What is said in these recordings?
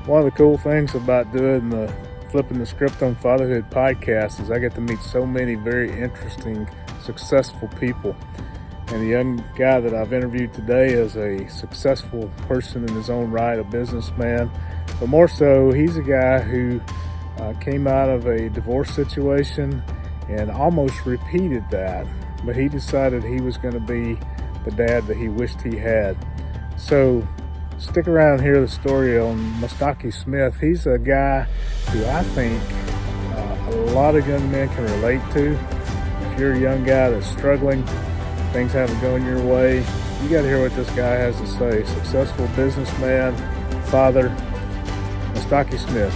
One of the cool things about doing the Flipping the Script on Fatherhood podcast is I get to meet so many very interesting, successful people. And the young guy that I've interviewed today is a successful person in his own right, a businessman. But more so, he's a guy who came out of a divorce situation and almost repeated that. But he decided he was going to be the dad that he wished he had. So stick around and hear the story on Mastaki Smith. He's a guy who I think a lot of young men can relate to. If you're a young guy that's struggling, things haven't gone your way, you got to hear what this guy has to say. Successful businessman, father, Mastaki Smith.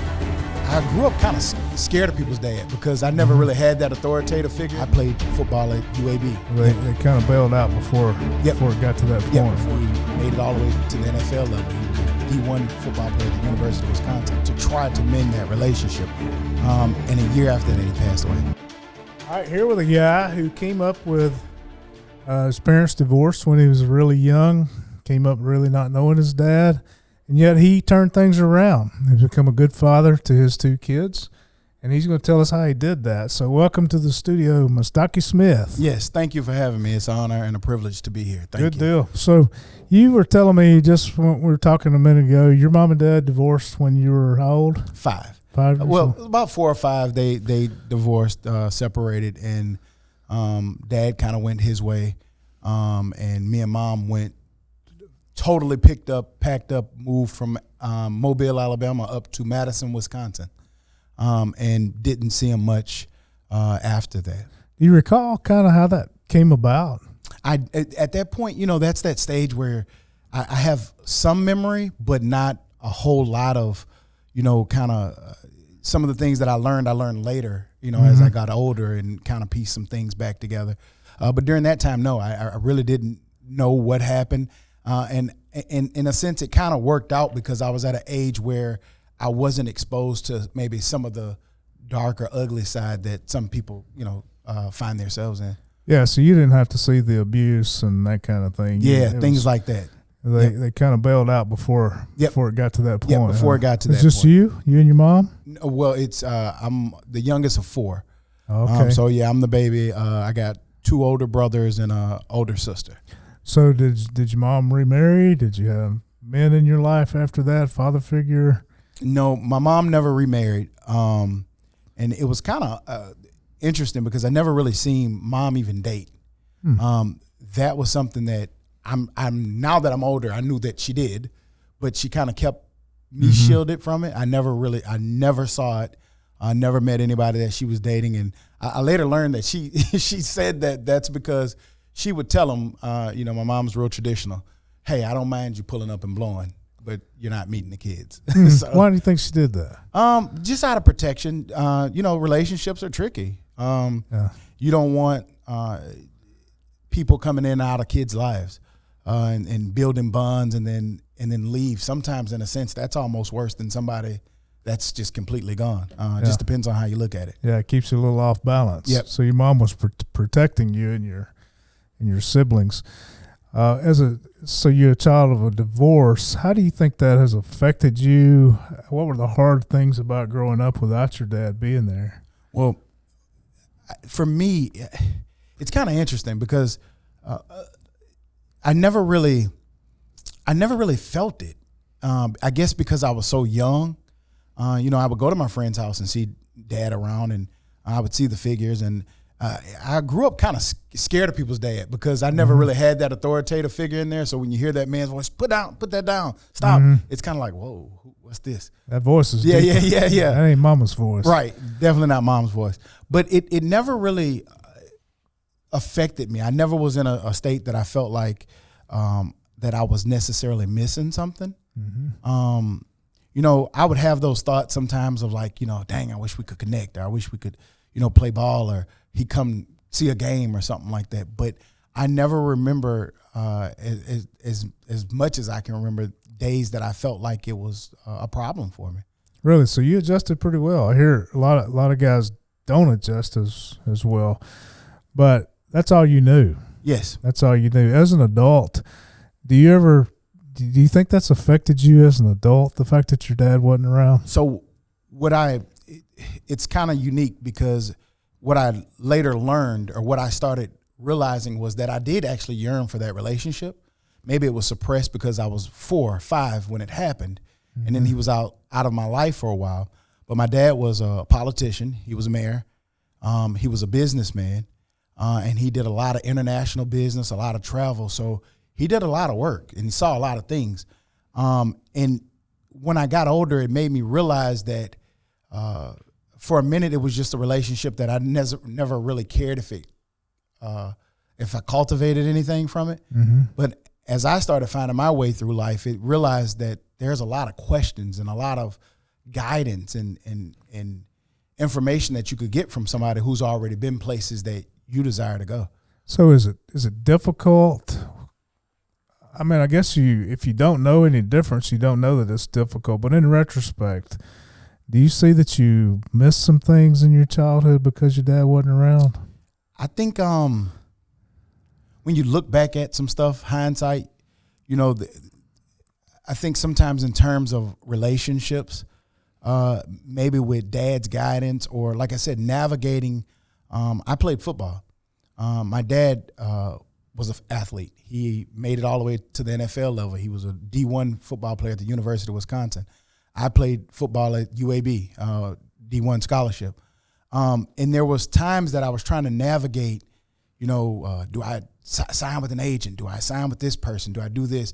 I grew up kind of scared of people's dad because I never really had that authoritative figure. I played football at UAB. They kind of bailed out before it got to that point. Yeah, before he made it all the way to the NFL level. He was a D1 football player at the University of Wisconsin to try to mend that relationship. And a year after that, he passed away. All right, here with a guy who came up with his parents divorced when he was really young, came up really not knowing his dad. And yet he turned things around. He's become a good father to his two kids, and he's going to tell us how he did that. So welcome to the studio, Mastaki Smith. Yes, thank you for having me. It's an honor and a privilege to be here. Thank you. Good deal. So you were telling me just when we were talking a minute ago, your mom and dad divorced when you were how old? 5. 5 years Well, old? about 4 or 5, they divorced, separated, and dad kind of went his way, and me and mom went totally packed up, moved from Mobile, Alabama up to Madison, Wisconsin, and didn't see him much after that. Do you recall kind of how that came about? At that point, that's that stage where I have some memory, but not a whole lot of, kind of some of the things that I learned later, as I got older and kind of pieced some things back together. But during that time, no, I really didn't know what happened. And in a sense, it kind of worked out because I was at an age where I wasn't exposed to maybe some of the dark or ugly side that some people, find themselves in. Yeah, so you didn't have to see the abuse and that kind of thing. Yeah, things like that. They kind of bailed out before it got to that point. Yeah, before it got to that point. It's just you and your mom? Well, it's I'm the youngest of 4. Okay. So, yeah, I'm the baby. I got 2 older brothers and an older sister. So did your mom remarry? Did you have men in your life after that, father figure? No, my mom never remarried. And it was kind of interesting because I never really seen mom even date. That was something that I'm now that I'm older, I knew that she did, but she kind of kept me shielded from it. I never saw it. I never met anybody that she was dating. And I later learned that she said that that's because she would tell him, my mom's real traditional. Hey, I don't mind you pulling up and blowing, but you're not meeting the kids. So, why do you think she did that? Just out of protection. Relationships are tricky. You don't want people coming in and out of kids' lives and building bonds and then leave. Sometimes, in a sense, that's almost worse than somebody that's just completely gone. Just depends on how you look at it. Yeah, it keeps you a little off balance. Yep. So your mom was protecting you and your siblings. So you're a child of a divorce. How do you think that has affected you? What were the hard things about growing up without your dad being there? Well, for me, it's kind of interesting because I never really felt it. I guess because I was so young. I would go to my friend's house and see dad around, and I would see the figures, and I grew up kind of scared of people's dad because I never really had that authoritative figure in there. So when you hear that man's voice, put that down, stop. It's kind of like, whoa, what's this? That voice is yeah. That ain't mama's voice. Right, definitely not mom's voice. But it never really affected me. I never was in a state that I felt like that I was necessarily missing something. I would have those thoughts sometimes of like, dang, I wish we could connect, or I wish we could, play ball, or he'd come see a game or something like that. But I never remember as much as I can remember days that I felt like it was a problem for me. Really? So you adjusted pretty well. I hear a lot of guys don't adjust as well, but that's all you knew. Yes. That's all you knew. As an adult, do you ever Do you think that's affected you as an adult, the fact that your dad wasn't around? So it's kind of unique because what I later learned, or what I started realizing, was that I did actually yearn for that relationship. Maybe it was suppressed because I was 4 or 5 when it happened, and then he was out of my life for a while. But my dad was a politician. He was a mayor. He was a businessman, and he did a lot of international business, a lot of travel. So he did a lot of work, and he saw a lot of things. And when I got older, it made me realize that for a minute it was just a relationship that I never really cared if I cultivated anything from it. But as I started finding my way through life, it realized that there's a lot of questions and a lot of guidance and information that you could get from somebody who's already been places that you desire to go. So is it difficult? I mean, I guess if you don't know any difference, you don't know that it's difficult. But in retrospect, do you see that you missed some things in your childhood because your dad wasn't around? I think when you look back at some stuff, hindsight, I think sometimes in terms of relationships, maybe with dad's guidance, or like I said, navigating. I played football. My dad was an athlete. He made it all the way to the NFL level. He was a D1 football player at the University of Wisconsin. I played football at UAB, D1 scholarship. And there was times that I was trying to navigate, do I sign with an agent? Do I sign with this person? Do I do this?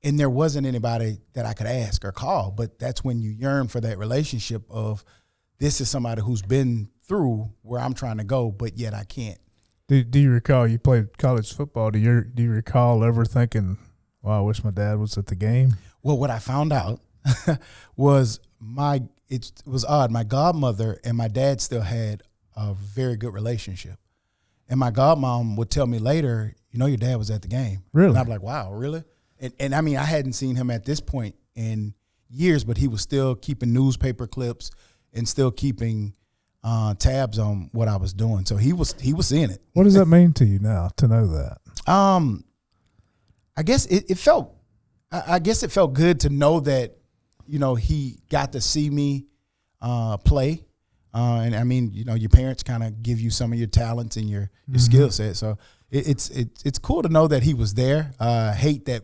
And there wasn't anybody that I could ask or call. But that's when you yearn for that relationship of, this is somebody who's been through where I'm trying to go, but yet I can't. Do you recall, you played college football, do you recall ever thinking, wow, I wish my dad was at the game? Well, what I found out was it was odd. My godmother and my dad still had a very good relationship. And my godmom would tell me later, your dad was at the game. Really? And I'm like, wow, really? And I mean, I hadn't seen him at this point in years, but he was still keeping newspaper clips and still keeping tabs on what I was doing. So he was in it. What does that mean to you now to know that? I guess it felt good to know that, he got to see me play. And I mean, your parents kind of give you some of your talents and your skill set. So it's cool to know that he was there. Hate that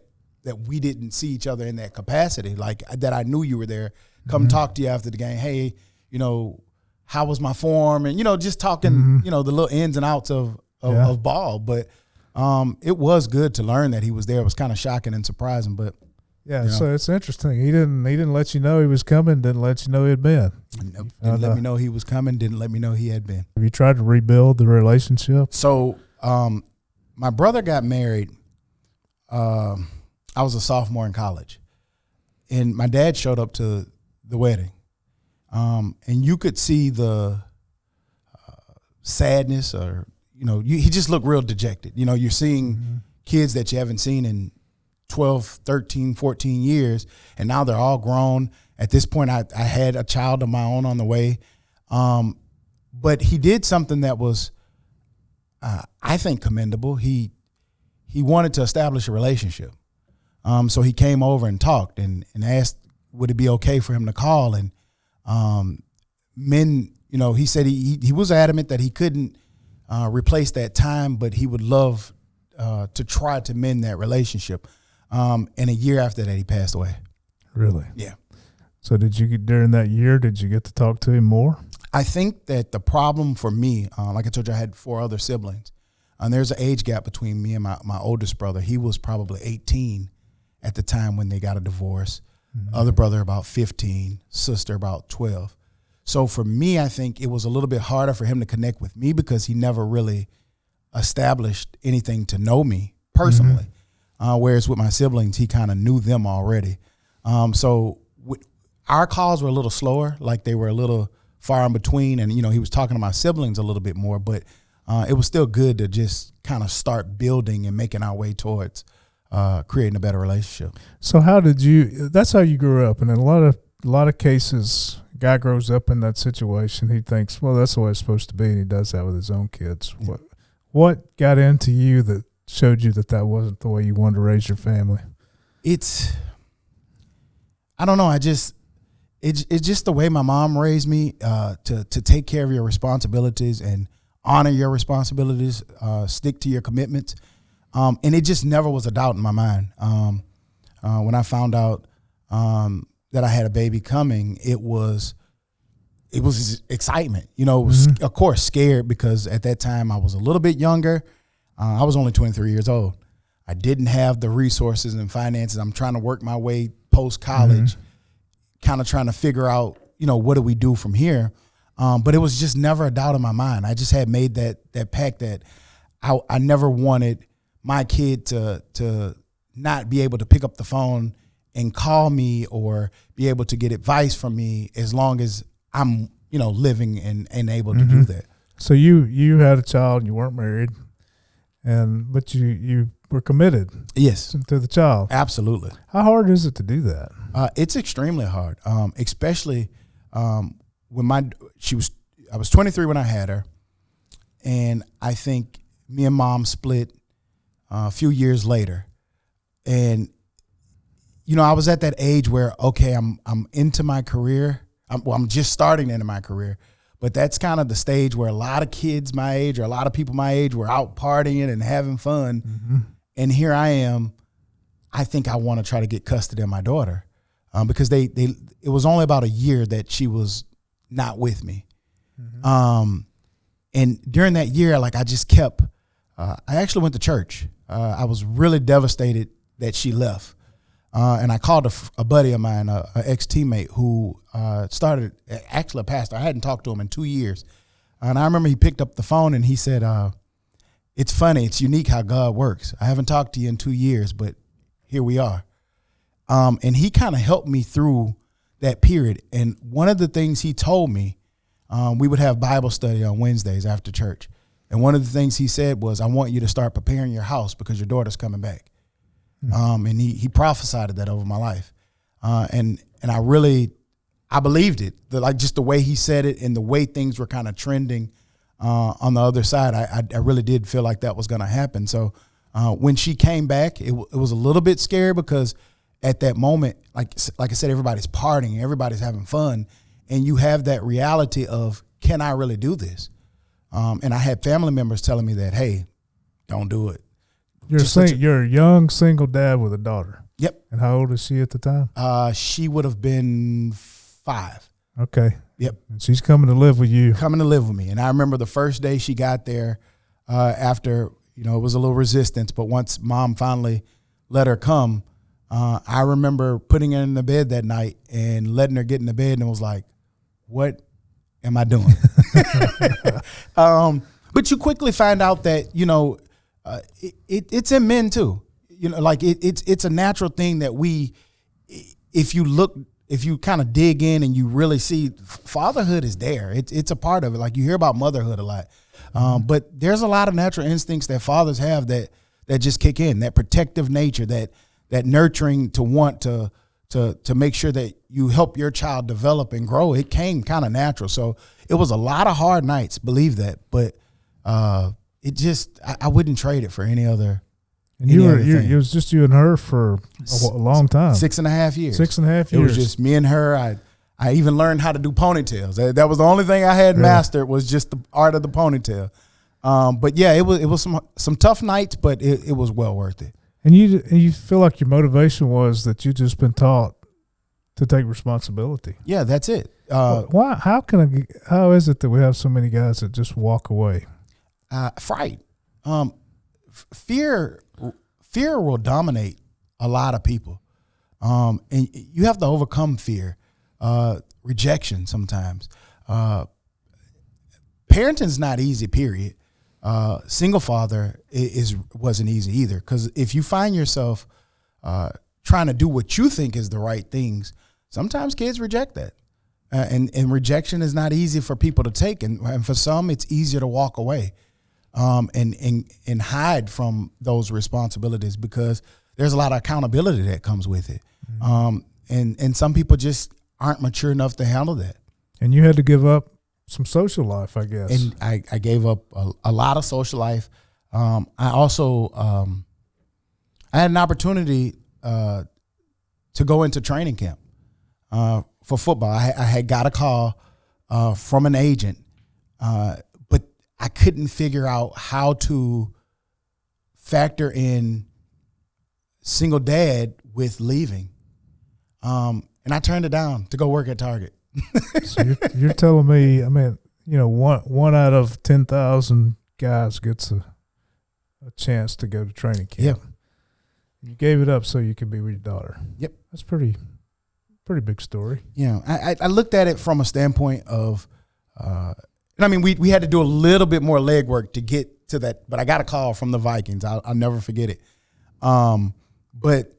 we didn't see each other in that capacity, like that I knew you were there. Come talk to you after the game. Hey, how was my form? And, just talking, the little ins and outs of ball. But it was good to learn that he was there. It was kind of shocking and surprising, but. Yeah, so it's interesting. He didn't let you know he was coming, didn't let you know he had been. Nope. Didn't let me know he was coming, didn't let me know he had been. Have you tried to rebuild the relationship? So my brother got married. I was a sophomore in college. And my dad showed up to the wedding. And you could see the sadness, or, he just looked real dejected. You're seeing kids that you haven't seen in 12, 13, 14 years, and now they're all grown. At this point, I had a child of my own on the way. But he did something that was, I think, commendable. He wanted to establish a relationship. So he came over and talked and asked, would it be okay for him to call? And men, he said he was adamant that he couldn't replace that time, but he would love to try to mend that relationship. And a year after that, he passed away. Really? Yeah. So during that year, did you get to talk to him more? I think that the problem for me, like I told you, I had 4 other siblings. And there's an age gap between me and my oldest brother. He was probably 18 at the time when they got a divorce. Other brother about 15, sister about 12. So for me, I think it was a little bit harder for him to connect with me because he never really established anything to know me personally. Whereas with my siblings, he kind of knew them already. So our calls were a little slower, like they were a little far in between. And, he was talking to my siblings a little bit more, but it was still good to just kind of start building and making our way towards creating a better relationship. So that's how you grew up. And in a lot of cases, a guy grows up in that situation. He thinks, well, that's the way it's supposed to be. And he does that with his own kids. Yeah. What got into you that showed you that wasn't the way you wanted to raise your family? It's I don't know. It's just the way my mom raised me, to take care of your responsibilities and honor your responsibilities, stick to your commitments. And it just never was a doubt in my mind. When I found out that I had a baby coming, it was excitement. It was, of course, scared because at that time I was a little bit younger. I was only 23 years old. I didn't have the resources and finances. I'm trying to work my way post-college, kind of trying to figure out, what do we do from here? But it was just never a doubt in my mind. I just had made that pact that I never wanted my kid to not be able to pick up the phone and call me or be able to get advice from me as long as I'm, living and able to do that. So you had a child, you weren't married, but you were committed. Yes. To the child. Absolutely. How hard is it to do that? It's extremely hard, especially when I was 23 when I had her, and I think me and mom split a few years later, and I was at that age where I'm into my career. I'm just starting into my career, but that's kind of the stage where a lot of kids my age or a lot of people my age were out partying and having fun, and here I am. I think I want to try to get custody of my daughter because it was only about a year that she was not with me. And during that year, I just kept, I actually went to church. I was really devastated that she left. And I called a buddy of mine, an ex-teammate who started, actually a pastor. I hadn't talked to him in 2 years. And I remember he picked up the phone and he said, it's funny, it's unique how God works. I haven't talked to you in 2 years, but here we are. And he kind of helped me through that period. And one of the things he told me, we would have Bible study on Wednesdays after church. And one of the things he said was, I want you to start preparing your house because your daughter's coming back. And he prophesied that over my life. And I believed it, just the way he said it and the way things were kind of trending on the other side. I really did feel like that was going to happen. So when she came back, it was a little bit scary because at that moment, like I said, everybody's partying, everybody's having fun. And you have that reality of, can I really do this? And I had family members telling me that, hey, don't do it. You're a young single dad with a daughter. Yep. And how old is she at the time? She would have been 5. Okay. Yep. And she's coming to live with you. Coming to live with me. And I remember the first day she got there, after, it was a little resistance, but once mom finally let her come, I remember putting her in the bed that night and letting her get in the bed and was like, what am I doing? But you quickly find out that, it's in men too. It's a natural thing that if you kind of dig in and you really see, fatherhood is there. It's a part of it. Like you hear about motherhood a lot. But there's a lot of natural instincts that fathers have that just kick in, that protective nature, that nurturing to want to make sure that you help your child develop and grow. It came kind of natural. So it was a lot of hard nights, believe that. But I wouldn't trade it for any other. And it was just you and her for a long time. 6.5 years. 6.5 years. It was just me and her. I even learned how to do ponytails. That was the only thing I had mastered, was just the art of the ponytail. But yeah, it was some tough nights, but it was well worth it. And you feel like your motivation was that you just been taught to take responsibility. Yeah, that's it. Why? How is it that we have so many guys that just walk away? Fright. Fear will dominate a lot of people. And you have to overcome fear, rejection sometimes. Parenting's not easy, period. Single father wasn't easy either, because if you find yourself trying to do what you think is the right things, sometimes kids reject that. And rejection is not easy for people to take. And for some, it's easier to walk away and hide from those responsibilities, because there's a lot of accountability that comes with it. And some people just aren't mature enough to handle that. And you had to give up some social life, I guess. And I gave up a lot of social life. I also I had an opportunity to go into training camp. for football. I had got a call from an agent, but I couldn't figure out how to factor in single dad with leaving. And I turned it down to go work at Target. So you're telling me, I mean, one out of 10,000 guys gets a chance to go to training camp. Yeah. You gave it up so you could be with your daughter. Yep. That's pretty big story. I looked at it from a standpoint of, and I mean, we had to do a little bit more legwork to get to that, but I got a call from the Vikings. I'll never forget it. But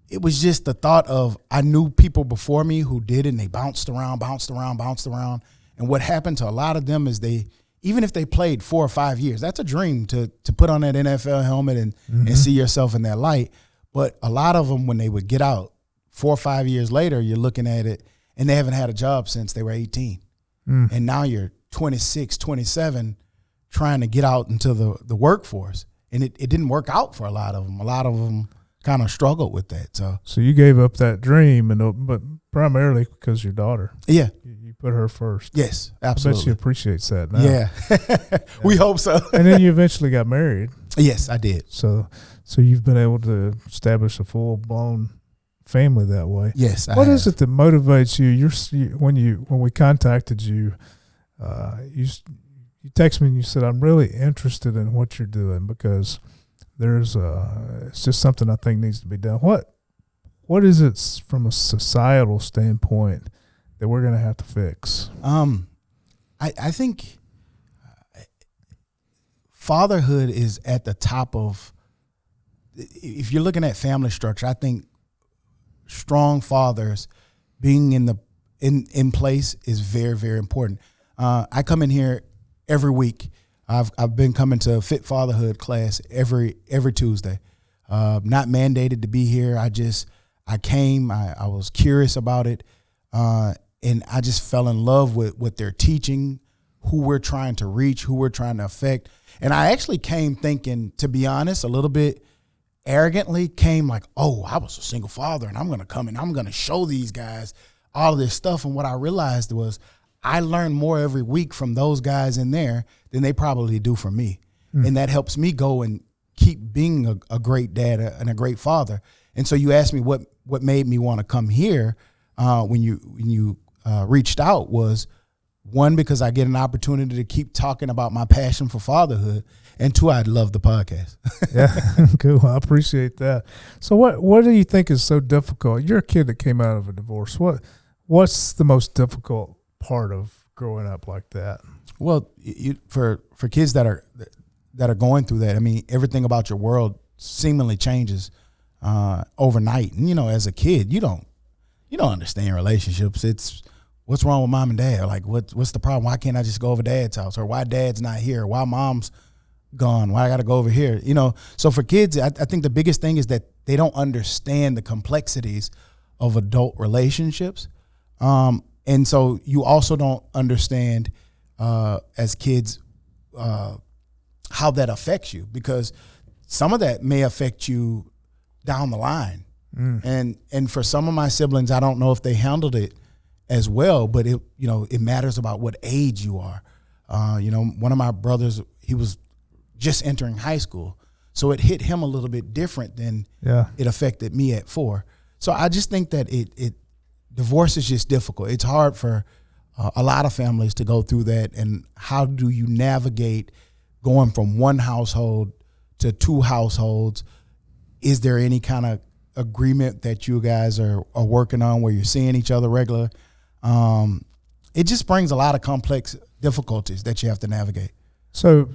it was just the thought of, I knew people before me who did it, and they bounced around. And what happened to a lot of them is even if they played 4 or 5 years, that's a dream to put on that NFL helmet and see yourself in that light. But a lot of them, when they would get out 4 or 5 years later, you're looking at it and they haven't had a job since they were 18. And now you're 26, 27, trying to get out into the workforce. And it didn't work out for a lot of them. A lot of them kind of struggled with that. So you gave up that dream, but primarily because your daughter. Yeah. You put her first. Yes, absolutely. I bet she appreciates that now. Yeah. We hope so. And then you eventually got married. Yes, I did. So you've been able to establish a full-blown family that way. Yes, What is it that motivates you? When we contacted you, you texted me and you said, I'm really interested in what you're doing because it's just something I think needs to be done. What is it from a societal standpoint that we're going to have to fix? I think fatherhood is at the top of, if you're looking at family structure, I think strong fathers being in place is very, very important. I come in here every week. I've been coming to Fit Fatherhood class every Tuesday. Not mandated to be here. I came. I was curious about it, and I just fell in love with what they're teaching, who we're trying to reach, who we're trying to affect. And I actually came thinking, to be honest, a little bit arrogantly, came like, oh, I was a single father, and I'm going to come and I'm going to show these guys all of this stuff. And what I realized was, I learn more every week from those guys in there than they probably do from me. And that helps me go and keep being a great dad and a great father. And so you asked me what made me want to come here when you reached out was, one, because I get an opportunity to keep talking about my passion for fatherhood, and two, I love the podcast. Yeah, cool. I appreciate that. So what do you think is so difficult? You're a kid that came out of a divorce. What's the most difficult part of growing up like that? Well, for kids that are going through that, I mean, everything about your world seemingly changes overnight. And as a kid, you don't understand relationships. It's what's wrong with mom and dad? Like what's the problem? Why can't I just go over dad's house? Or why dad's not here? Why mom's gone? Why I got to go over here? So for kids, I think the biggest thing is that they don't understand the complexities of adult relationships. And so you also don't understand as kids how that affects you, because some of that may affect you down the line. And for some of my siblings, I don't know if they handled it as well, but it matters about what age you are. One of my brothers, he was just entering high school, so it hit him a little bit different than it affected me at 4. So I just think that divorce is just difficult. It's hard for a lot of families to go through that. And how do you navigate going from one household to 2 households? Is there any kind of agreement that you guys are working on where you're seeing each other regular? It just brings a lot of complex difficulties that you have to navigate. So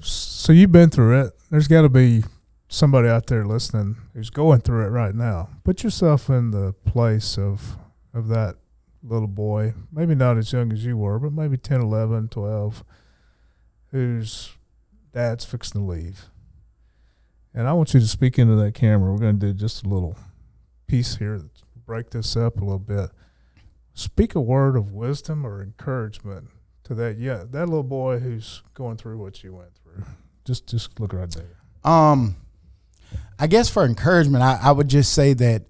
you've been through it. There's got to be somebody out there listening who's going through it right now. Put yourself in the place of that little boy, maybe not as young as you were, but maybe 10, 11, 12, whose dad's fixing to leave. And I want you to speak into that camera. We're going to do just a little piece here, break this up a little bit. Speak a word of wisdom or encouragement to that little boy who's going through what you went through. Just look right there. I guess for encouragement, I would just say that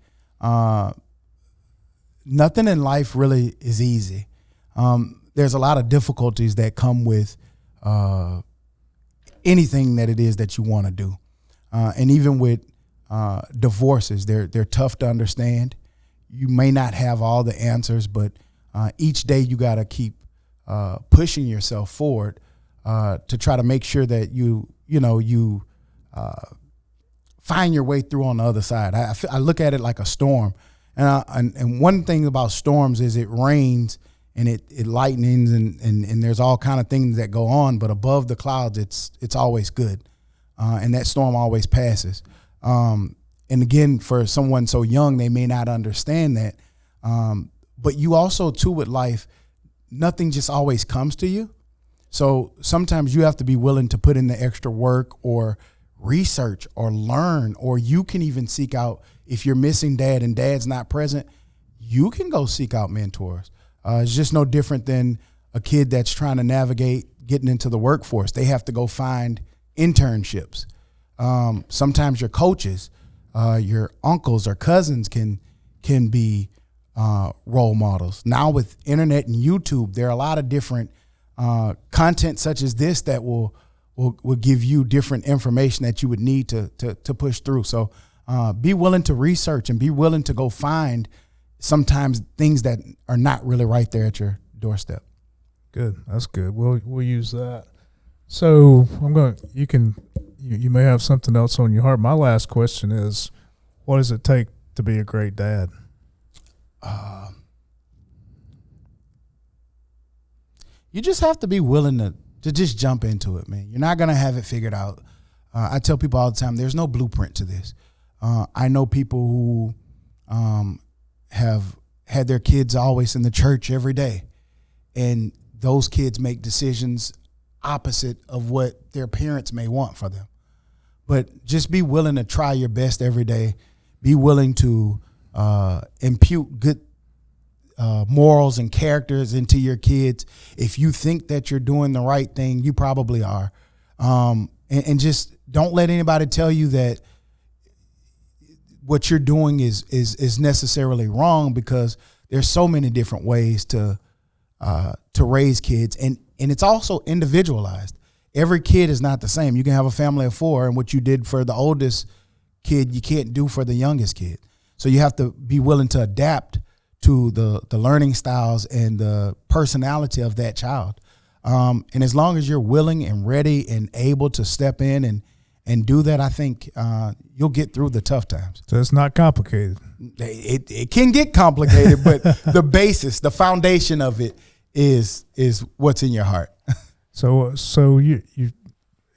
nothing in life really is easy. There's a lot of difficulties that come with anything that it is that you want to do. And even with divorces, they're tough to understand. You may not have all the answers, but each day you got to keep pushing yourself forward to try to make sure that you find your way through on the other side. I look at it like a storm. And one thing about storms is it rains and it lightnings and there's all kind of things that go on, but above the clouds, it's always good. And that storm always passes. And again, for someone so young, they may not understand that. But you also too with life, nothing just always comes to you. So sometimes you have to be willing to put in the extra work or research or learn, or you can even seek out, if you're missing dad and dad's not present, you can go seek out mentors. It's just no different than a kid that's trying to navigate getting into the workforce. They have to go find internships. Sometimes your coaches, your uncles or cousins can be role models. Now with internet and YouTube, there are a lot of different content such as this that will give you different information that you would need to push through. So be willing to research and be willing to go find sometimes things that are not really right there at your doorstep. Good. That's good. We'll use that. So you may have something else on your heart. My last question is, what does it take to be a great dad? You just have to be willing to just jump into it, man. You're not going to have it figured out. I tell people all the time, there's no blueprint to this. I know people who have had their kids always in the church every day, and those kids make decisions opposite of what their parents may want for them. But just be willing to try your best every day. Be willing to impute good morals and characters into your kids. If you think that you're doing the right thing, you probably are. And just don't let anybody tell you that what you're doing is necessarily wrong, because there's so many different ways to raise kids, and it's also individualized. Every kid is not the same. You can have a family of 4, and what you did for the oldest kid, you can't do for the youngest kid. So you have to be willing to adapt to the learning styles and the personality of that child. And as long as you're willing and ready and able to step in and do that, I think you'll get through the tough times. So it's not complicated. It can get complicated, but the basis, the foundation of it is what's in your heart. So you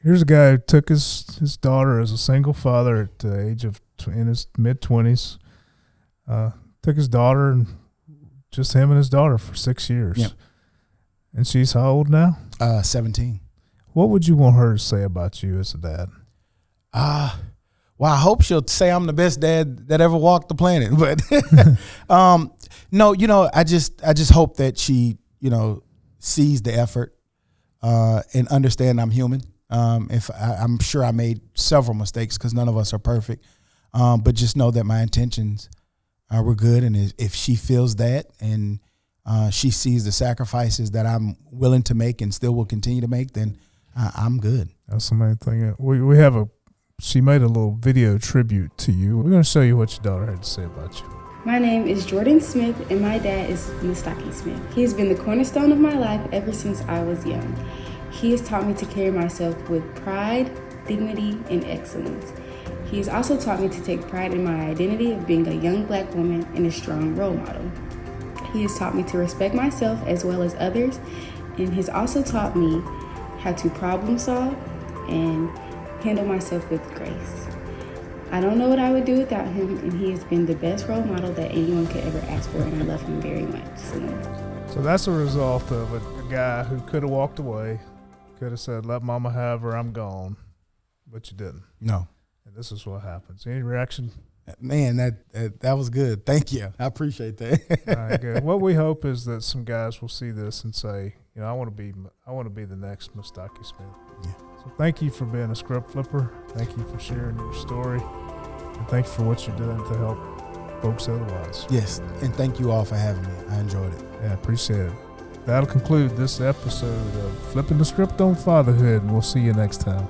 here's a guy who took his daughter as a single father at the age of in his mid-20s. Took his daughter, and just him and his daughter for 6 years. Yep. And she's how old now? 17. What would you want her to say about you as a dad? Well, I hope she'll say I'm the best dad that ever walked the planet. But no, I just hope that she, sees the effort and understand I'm human. I'm sure I made several mistakes, because none of us are perfect. But just know that my intentions were good, and if she feels that and she sees the sacrifices that I'm willing to make and still will continue to make, then I'm good. That's the main thing. She made a little video tribute to you. We're going to show you what your daughter had to say about you. My name is Jordan Smith, and my dad is Mastaki Smith. He has been the cornerstone of my life ever since I was young. He has taught me to carry myself with pride, dignity, and excellence. He has also taught me to take pride in my identity of being a young Black woman and a strong role model. He has taught me to respect myself as well as others, and has also taught me how to problem solve and handle myself with grace. I don't know what I would do without him, and he has been the best role model that anyone could ever ask for, and I love him very much. So that's a result of a guy who could have walked away, could have said, let mama have her, I'm gone, but you didn't. No. And this is what happens. Any reaction? Man, that was good. Thank you. I appreciate that. All right, good. What we hope is that some guys will see this and say, I want to be the next Mastaki Smith. Yeah. So thank you for being a script flipper. Thank you for sharing your story. And thank you for what you're doing to help folks otherwise. Yes, and thank you all for having me. I enjoyed it. Yeah, appreciate it. That'll conclude this episode of Flipping the Script on Fatherhood, and we'll see you next time.